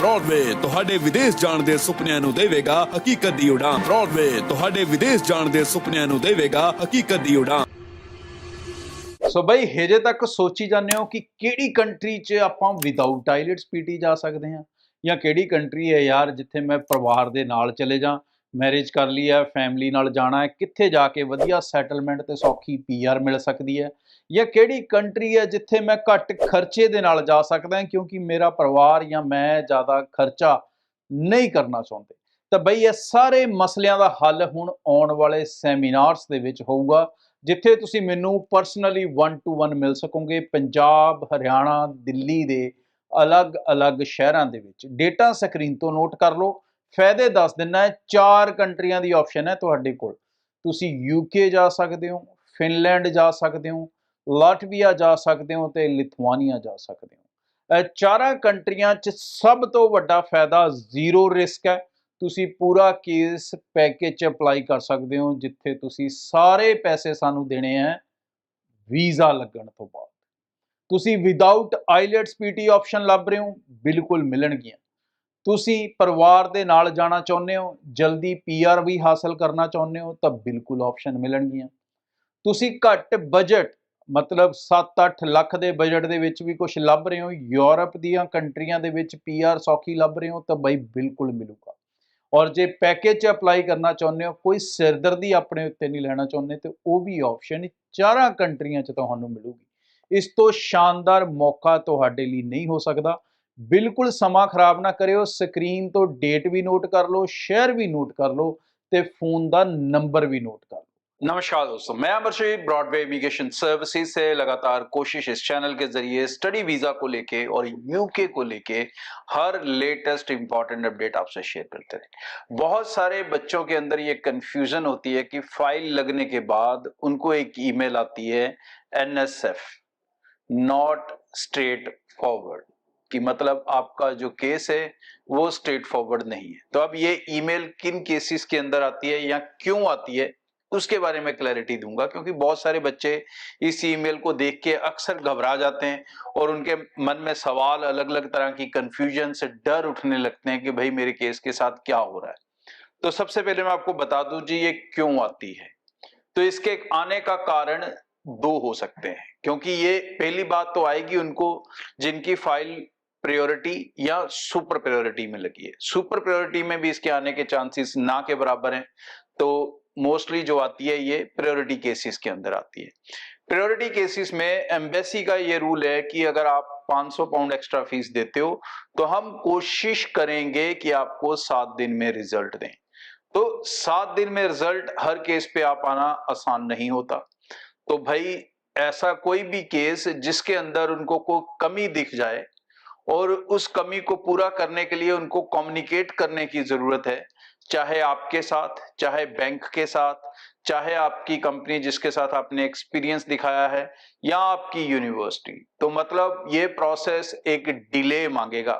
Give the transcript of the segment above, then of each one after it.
Broadway ਤੁਹਾਡੇ ਵਿਦੇਸ਼ ਜਾਣ ਦੇ ਸੁਪਨਿਆਂ ਨੂੰ ਦੇਵੇਗਾ ਹਕੀਕਤ ਦੀ ਉਡਾਨ। ब्रॉडवे ਤੁਹਾਡੇ ਵਿਦੇਸ਼ ਜਾਣ ਦੇ ਸੁਪਨਿਆਂ ਨੂੰ ਦੇਵੇਗਾ ਹਕੀਕਤ ਦੀ ਉਡਾਨ। ਸੋ ਬਈ ਹਜੇ ਤੱਕ ਸੋਚੀ ਜਾਂਦੇ ਹੋ ਕਿ ਕਿਹੜੀ ਕੰਟਰੀ 'ਚ ਆਪਾਂ ਵਿਦਆਊਟ ਆਈਲੈਟਸ ਪੀਟੀ ਜਾ ਸਕਦੇ ਹਾਂ, ਜਾਂ ਕਿਹੜੀ ਕੰਟਰੀ ਹੈ ਯਾਰ ਜਿੱਥੇ ਮੈਂ ਪਰਿਵਾਰ ਦੇ ਨਾਲ ਚਲੇ ਜਾ, ਮੈਰਿਜ ਕਰ ਲਈ ਹੈ, ਫੈਮਿਲੀ ਨਾਲ ਜਾਣਾ ਹੈ, ਕਿੱਥੇ ਜਾ ਕੇ ਵਧੀਆ ਸੈਟਲਮੈਂਟ ਤੇ ਸੌਖੀ ਪੀਆਰ ਮਿਲ ਸਕਦੀ ਹੈ, ਜਾਂ ਕਿਹੜੀ ਕੰਟਰੀ ਹੈ ਜਿੱਥੇ ਮੈਂ ਘੱਟ ਖਰਚੇ ਦੇ ਨਾਲ ਜਾ ਸਕਦਾ ਕਿਉਂਕਿ ਮੇਰਾ ਪਰਿਵਾਰ ਜਾਂ ਮੈਂ ਜ਼ਿਆਦਾ ਖਰਚਾ ਨਹੀਂ ਕਰਨਾ ਚਾਹੁੰਦੇ। ਤਾਂ ਬਈ ਇਹ ਸਾਰੇ ਮਸਲਿਆਂ ਦਾ ਹੱਲ ਹੁਣ ਆਉਣ ਵਾਲੇ ਸੈਮੀਨਾਰਸ ਦੇ ਵਿੱਚ ਹੋਊਗਾ, ਜਿੱਥੇ ਤੁਸੀਂ ਮੈਨੂੰ ਪਰਸਨਲੀ 1 to 1 ਮਿਲ ਸਕੋਗੇ। ਪੰਜਾਬ, ਹਰਿਆਣਾ, ਦਿੱਲੀ ਦੇ ਅਲੱਗ-ਅਲੱਗ ਸ਼ਹਿਰਾਂ ਦੇ ਵਿੱਚ। ਡੇਟਾ ਸਕਰੀਨ ਤੋਂ ਨੋਟ ਕਰ ਲਓ। ਫਾਇਦੇ ਦੱਸ ਦਿੰਦਾ ਹੈ। 4 ਕੰਟਰੀਆਂ ਦੀ ਆਪਸ਼ਨ ਹੈ ਤੁਹਾਡੇ ਕੋਲ। ਤੁਸੀਂ ਯੂਕੇ ਜਾ ਸਕਦੇ ਹੋ, ਫਿਨਲੈਂਡ ਜਾ ਸਕਦੇ ਹੋ, ਲਾਟਵੀਆ ਜਾ ਸਕਦੇ ਹੋ ਤੇ ਲਿਥੁਆਨੀਆ ਜਾ ਸਕਦੇ ਹੋ। ਇਹ 4 ਕੰਟਰੀਆਂ 'ਚ ਸਭ ਤੋਂ ਵੱਡਾ ਫਾਇਦਾ ਜ਼ੀਰੋ ਰਿਸਕ ਹੈ। ਤੁਸੀਂ ਪੂਰਾ ਕੇਸ ਪੈਕੇਜ 'ਚ ਅਪਲਾਈ ਕਰ ਸਕਦੇ ਹੋ, ਜਿੱਥੇ ਤੁਸੀਂ ਸਾਰੇ ਪੈਸੇ ਸਾਨੂੰ ਦੇਣੇ ਹੈ ਵੀਜ਼ਾ ਲੱਗਣ ਤੋਂ ਬਾਅਦ। ਤੁਸੀਂ ਵਿਦਆਊਟ ਆਈਲੈਟਸ ਪੀਟੀ ਆਪਸ਼ਨ ਲੱਭ ਰਹੇ ਹੋ, ਬਿਲਕੁਲ ਮਿਲਣਗੀਆਂ। ਤੁਸੀਂ ਪਰਿਵਾਰ ਦੇ ਨਾਲ ਜਾਣਾ ਚਾਹੁੰਦੇ ਹੋ, ਜਲਦੀ ਪੀਆਰ ਵੀ ਹਾਸਲ ਕਰਨਾ ਚਾਹੁੰਦੇ ਹੋ, ਤਾਂ ਬਿਲਕੁਲ ਆਪਸ਼ਨ ਮਿਲਣਗੀਆਂ। ਤੁਸੀਂ ਘੱਟ ਬਜਟ ਮਤਲਬ 7-8 ਲੱਖ ਦੇ ਬਜਟ ਦੇ ਵਿੱਚ ਵੀ ਕੁਝ ਲੱਭ ਰਹੇ ਹੋ, ਯੂਰਪ ਦੀਆਂ ਕੰਟਰੀਆਂ ਦੇ ਵਿੱਚ ਪੀਆਰ ਸੌਖੀ ਲੱਭ ਰਹੇ ਹੋ, ਤਾਂ ਬਈ ਬਿਲਕੁਲ ਮਿਲੂਗਾ। ਔਰ ਜੇ ਪੈਕੇਜ 'ਚ ਅਪਲਾਈ ਕਰਨਾ ਚਾਹੁੰਦੇ ਹੋ, ਕੋਈ ਸਿਰਦਰਦੀ ਆਪਣੇ ਉੱਤੇ ਨਹੀਂ ਲੈਣਾ ਚਾਹੁੰਦੇ, ਤੇ ਉਹ ਵੀ ਆਪਸ਼ਨ 4 ਕੰਟਰੀਆਂ 'ਚ ਤੁਹਾਨੂੰ ਮਿਲੂਗੀ। ਇਸ ਤੋਂ ਸ਼ਾਨਦਾਰ ਮੌਕਾ ਤੁਹਾਡੇ ਲਈ ਨਹੀਂ ਹੋ ਸਕਦਾ। ਬਿਲਕੁਲ ਸਮਾਂ ਖਰਾਬ ਨਾ ਕਰਿਓ। ਸਕਰੀਨ ਤੋਂ ਡੇਟ ਵੀ ਨੋਟ ਕਰ ਲਓ, ਸ਼ਹਿਰ ਵੀ ਨੋਟ ਕਰ ਲਓ ਤੇ ਫੋਨ ਦਾ ਨंबर भी नोट कर लो। नमस्कार दोस्तों, मैं अमरजीत ब्रॉडवे इमिग्रेशन सर्विसेज से लगातार कोशिश इस चैनल के जरिए स्टडी वीजा को लेके और यूके को लेके हर लेटेस्ट इंपॉर्टेंट अपडेट आपसे शेयर करते रहे। बहुत सारे बच्चों के अंदर ये कंफ्यूजन होती है कि फाइल लगने के बाद उनको एक ईमेल आती है NSF, नॉट स्ट्रेट फॉरवर्ड, कि मतलब आपका जो केस है वो स्ट्रेट फॉरवर्ड नहीं है। तो अब ये ईमेल किन केसेस के अंदर आती है या क्यों आती है, उसके बारे में क्लैरिटी दूंगा, क्योंकि बहुत सारे बच्चे इस ईमेल को देख के अक्सर घबरा जाते हैं और उनके मन में सवाल, अलग अलग तरह की कंफ्यूजन से डर उठने लगते हैं कि भाई मेरे केस के साथ क्या हो रहा है। तो सबसे पहले मैं आपको बता दूं जी ये क्यों आती है। तो इसके आने का कारण 2 हो सकते हैं, क्योंकि ये पहली बात तो आएगी उनको जिनकी फाइल प्रायोरिटी या सुपर प्रायोरिटी में लगी है। सुपर प्रायोरिटी में भी इसके आने के चांसेस ना के बराबर हैं। तो मोस्टली जो आती है ये प्रायोरिटी केसेस के अंदर आती है। प्रायोरिटी केसेस में एम्बेसी का ये रूल है कि अगर आप 500 पाउंड एक्स्ट्रा फीस देते हो तो हम कोशिश करेंगे कि आपको 7 दिन में रिजल्ट दें। तो 7 दिन में रिजल्ट हर केस पे आ पाना आसान नहीं होता। तो भाई ऐसा कोई भी केस जिसके अंदर उनको कोई कमी दिख जाए और उस कमी को पूरा करने के लिए उनको कम्युनिकेट करने की जरूरत है, चाहे आपके साथ, चाहे बैंक के साथ, चाहे आपकी कंपनी जिसके साथ आपने एक्सपीरियंस दिखाया है, या आपकी यूनिवर्सिटी। तो मतलब ये प्रोसेस एक डिले मांगेगा।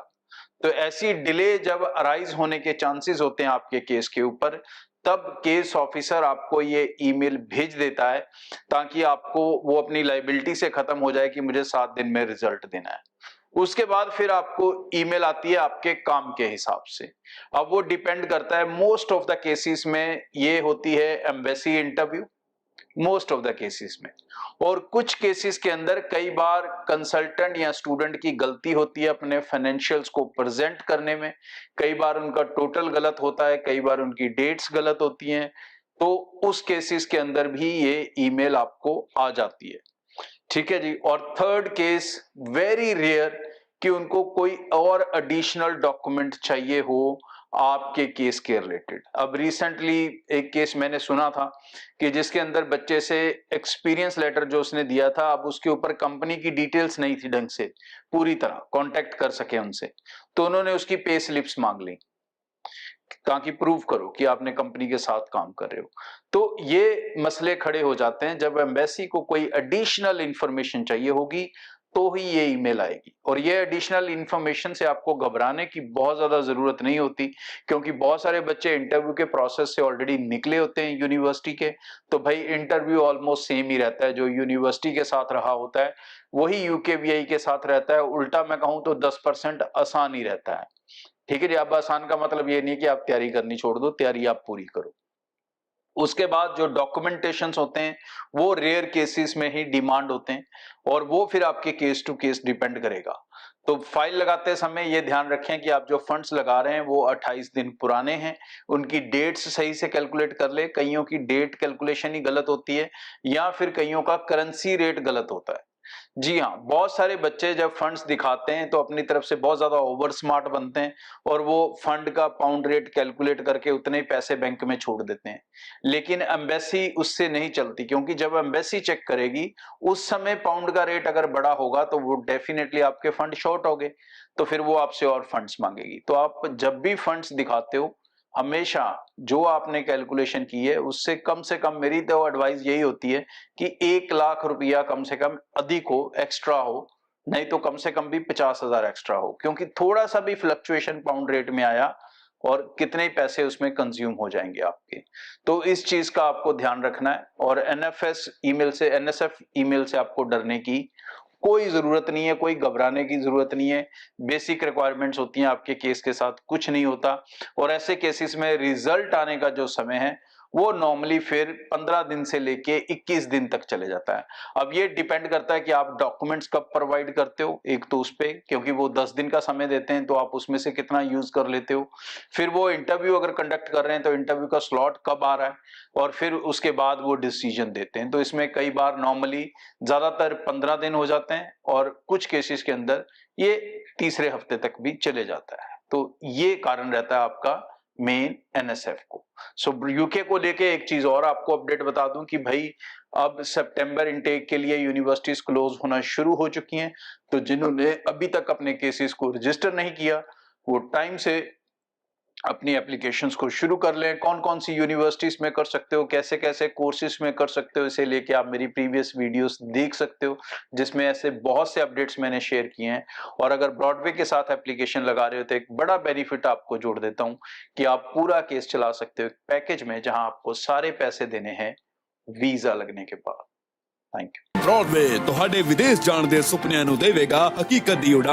तो ऐसी डिले जब अराइज होने के चांसेस होते हैं आपके केस के ऊपर, तब केस ऑफिसर आपको ये ईमेल भेज देता है ताकि आपको वो अपनी लाइबिलिटी से खत्म हो जाए कि मुझे 7 दिन में रिजल्ट देना है। उसके बाद फिर आपको ईमेल आती है आपके काम के हिसाब से। अब वो डिपेंड करता है, मोस्ट ऑफ द केसेस में ये होती है embassy interview, most of the cases में। और कुछ केसेस के अंदर कई बार कंसल्टेंट या स्टूडेंट की गलती होती है अपने फाइनेंशियल्स को प्रेजेंट करने में। कई बार उनका टोटल गलत होता है, कई बार उनकी डेट्स गलत होती हैं। तो उस केसेस के अंदर भी ये ईमेल आपको आ जाती है। ठीक है जी। और थर्ड केस वेरी रेयर कि उनको कोई और एडिशनल डॉक्यूमेंट चाहिए हो आपके केस के रिलेटेड। अब रिसेंटली एक केस मैंने सुना था कि जिसके अंदर बच्चे से एक्सपीरियंस लेटर जो उसने दिया था, अब उसके ऊपर कंपनी की डिटेल्स नहीं थी ढंग से पूरी तरह कांटेक्ट कर सके उनसे, तो उन्होंने उसकी पे स्लिप्स मांग ली ताकि प्रूव करो कि आपने कंपनी के साथ काम कर रहे हो। तो ये मसले खड़े हो जाते हैं जब एम्बेसी को कोई एडिशनल इंफॉर्मेशन चाहिए होगी, तो ही ये ईमेल आएगी। और ये एडिशनल इंफॉर्मेशन से आपको घबराने की बहुत ज्यादा जरूरत नहीं होती, क्योंकि बहुत सारे बच्चे इंटरव्यू के प्रोसेस से ऑलरेडी निकले होते हैं यूनिवर्सिटी के। तो भाई इंटरव्यू ऑलमोस्ट सेम ही रहता है, जो यूनिवर्सिटी के साथ रहा होता है वही यूकेवीआई के साथ रहता है। उल्टा मैं कहूं तो 10% आसान ही रहता है। ठीक है जी। अब आसान का मतलब ये नहीं कि आप तैयारी करनी छोड़ दो, तैयारी आप पूरी करो। उसके बाद जो डॉक्यूमेंटेशंस होते हैं वो रेयर केसेस में ही डिमांड होते हैं, और वो फिर आपके केस टू केस डिपेंड करेगा। तो फाइल लगाते समय ये ध्यान रखें कि आप जो फंड्स लगा रहे हैं वो 28 दिन पुराने हैं, उनकी डेट्स सही से कैलकुलेट कर ले। कईयों की डेट कैलकुलेशन ही गलत होती है, या फिर कईयों का करेंसी रेट गलत होता है। जी हाँ, बहुत सारे बच्चे जब फंड्स दिखाते हैं तो अपनी तरफ से बहुत ज्यादा ओवर स्मार्ट बनते हैं, और वो फंड का पाउंड रेट कैलकुलेट करके उतने ही पैसे बैंक में छोड़ देते हैं। लेकिन एम्बेसी उससे नहीं चलती, क्योंकि जब एम्बेसी चेक करेगी उस समय पाउंड का रेट अगर बड़ा होगा तो वो डेफिनेटली आपके फंड शॉर्ट हो गए, तो फिर वो आपसे और फंड्स मांगेगी। तो आप जब भी फंड्स दिखाते हो हमेशा जो आपने कैलकुलेशन की है उससे कम, मेरी तो एडवाइस यही होती है कि 1 लाख रुपया कम से कम अधिक हो, एक्स्ट्रा हो, नहीं तो कम से कम भी 50,000 एक्स्ट्रा हो, क्योंकि थोड़ा सा भी फ्लक्चुएशन पाउंड रेट में आया और कितने ही पैसे उसमें कंज्यूम हो जाएंगे आपके। तो इस चीज का आपको ध्यान रखना है। और एनएसएफ ईमेल से आपको डरने की कोई जरूरत नहीं है, कोई घबराने की जरूरत नहीं है। बेसिक रिक्वायरमेंट्स होती हैं आपके केस के साथ, कुछ नहीं होता। और ऐसे केसेस में रिजल्ट आने का जो समय है वो नॉर्मली फिर 15 दिन से लेके 21 दिन तक चले जाता है। अब ये डिपेंड करता है कि आप डॉक्यूमेंट्स कब प्रोवाइड करते हो, एक तो उस पे, क्योंकि वो 10 दिन का समय देते हैं तो आप उसमें से कितना यूज कर लेते हो। फिर वो इंटरव्यू अगर कंडक्ट कर रहे हैं तो इंटरव्यू का स्लॉट कब आ रहा है, और फिर उसके बाद वो डिसीजन देते हैं। तो इसमें कई बार नॉर्मली ज्यादातर 15 दिन हो जाते हैं, और कुछ केसेस के अंदर ये तीसरे हफ्ते तक भी चले जाता है। तो ये कारण रहता है आपका मेन एनएसएफ को। सो यूके को लेके एक चीज और आपको अपडेट बता दूं कि भाई अब सितंबर इनटेक के लिए यूनिवर्सिटीज क्लोज होना शुरू हो चुकी हैं। तो जिन्होंने अभी तक अपने केसेस को रजिस्टर नहीं किया वो टाइम से अपनी एप्लीकेशंस को शुरू कर लें। कौन कौन सी यूनिवर्सिटीज में कर सकते हो, कैसे कैसे कोर्सेज में कर सकते हो, इसे लेके आप मेरी प्रीवियस वीडियोस देख सकते हो, जिसमें ऐसे बहुत से अपडेट्स मैंने शेयर किए हैं। और अगर ब्रॉडवे के साथ एप्लीकेशन लगा रहे हो तो एक बड़ा बेनिफिट आपको जोड़ देता हूं कि आप पूरा केस चला सकते हो पैकेज में, जहां आपको सारे पैसे देने हैं वीजा लगने के बाद। Thank you. ब्रॉडवे ਤੁਹਾਡੇ ਵਿਦੇਸ਼ ਜਾਣ ਦੇ ਸੁਪਨਿਆਂ ਨੂੰ ਦੇਵੇਗਾ ਹਕੀਕਤ ਦੀ ਉਡਾਨ।